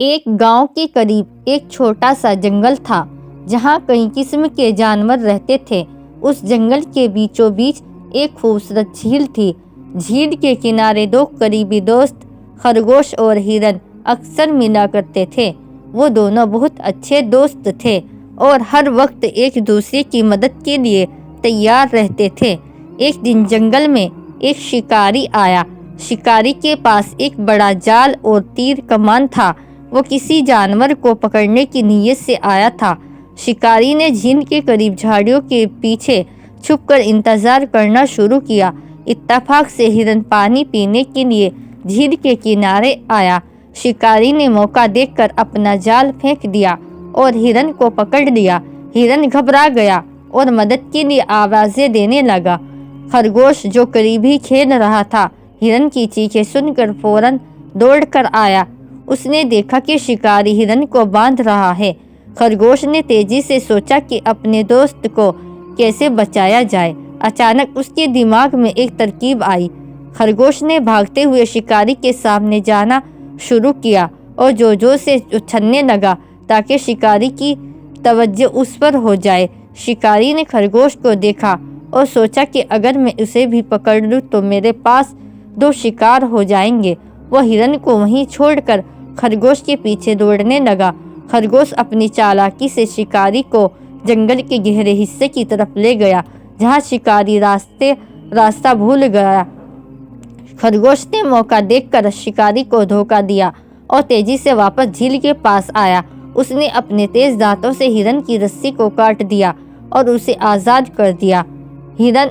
ایک گاؤں کے قریب ایک چھوٹا سا جنگل تھا جہاں کئی قسم کے جانور رہتے تھے۔ اس جنگل کے بیچوں بیچ ایک خوبصورت جھیل تھی۔ جھیل کے کنارے دو قریبی دوست خرگوش اور ہرن اکثر ملا کرتے تھے۔ وہ دونوں بہت اچھے دوست تھے اور ہر وقت ایک دوسرے کی مدد کے لیے تیار رہتے تھے۔ ایک دن جنگل میں ایک شکاری آیا۔ شکاری کے پاس ایک بڑا جال اور تیر کمان تھا۔ وہ کسی جانور کو پکڑنے کی نیت سے آیا تھا۔ شکاری نے جھیل کے قریب جھاڑیوں کے پیچھے چھپ کر انتظار کرنا شروع کیا۔ اتفاق سے ہرن پانی پینے کے لیے جھیل کے کنارے آیا۔ شکاری نے موقع دیکھ کر اپنا جال پھینک دیا اور ہرن کو پکڑ لیا۔ ہرن گھبرا گیا اور مدد کے لیے آوازیں دینے لگا۔ خرگوش جو قریب ہی کھیل رہا تھا، ہرن کی چیخیں سن کر فوراً دوڑ کر آیا۔ اس نے دیکھا کہ شکاری ہرن کو باندھ رہا ہے۔ خرگوش نے تیزی سے سوچا کہ اپنے دوست کو کیسے بچایا جائے۔ اچانک اس کے دماغ میں ایک ترکیب آئی۔ خرگوش نے بھاگتے ہوئے شکاری کے سامنے جانا شروع کیا اور زور زور سے اچھلنے لگا تاکہ شکاری کی توجہ اس پر ہو جائے۔ شکاری نے خرگوش کو دیکھا اور سوچا کہ اگر میں اسے بھی پکڑ لوں تو میرے پاس دو شکار ہو جائیں گے۔ وہ ہرن کو وہیں چھوڑ کر خرگوش کے پیچھے دوڑنے لگا۔ خرگوش اپنی چالاکی سے شکاری کو جنگل کے گہرے حصے کی طرف لے گیا جہاں شکاری راستہ بھول گیا۔ خرگوش نے موقع دیکھ کر شکاری کو دھوکہ دیا اور تیزی سے واپس جھیل کے پاس آیا۔ اس نے اپنے تیز دانتوں سے ہرن کی رسی کو کاٹ دیا اور اسے آزاد کر دیا۔ ہرن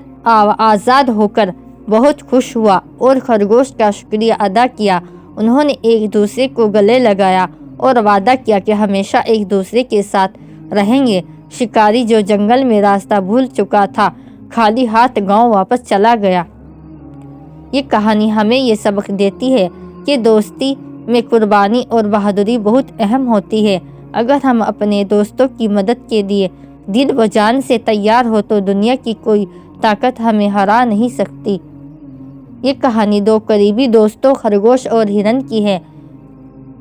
آزاد ہو کر بہت خوش ہوا اور خرگوش کا شکریہ ادا کیا۔ انہوں نے ایک دوسرے کو گلے لگایا اور وعدہ کیا کہ ہمیشہ ایک دوسرے کے ساتھ رہیں گے۔ شکاری جو جنگل میں راستہ بھول چکا تھا، خالی ہاتھ گاؤں واپس چلا گیا۔ یہ کہانی ہمیں یہ سبق دیتی ہے کہ دوستی میں قربانی اور بہادری بہت اہم ہوتی ہے۔ اگر ہم اپنے دوستوں کی مدد کے لیے دل و جان سے تیار ہو تو دنیا کی کوئی طاقت ہمیں ہرا نہیں سکتی۔ یہ کہانی دو قریبی دوستوں خرگوش اور ہرن کی ہے۔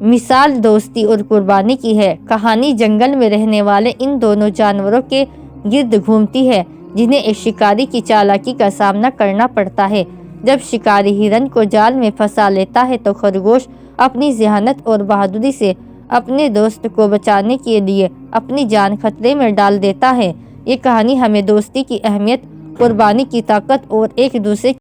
مثال دوستی اور قربانی کی ہے۔ کہانی جنگل میں رہنے والے ان دونوں جانوروں کے گرد گھومتی ہے جنہیں ایک شکاری کی چالاکی کا سامنا کرنا پڑتا ہے۔ جب شکاری ہرن کو جال میں پھنسا لیتا ہے تو خرگوش اپنی ذہانت اور بہادری سے اپنے دوست کو بچانے کے لیے اپنی جان خطرے میں ڈال دیتا ہے۔ یہ کہانی ہمیں دوستی کی اہمیت، قربانی کی طاقت اور ایک دوسرے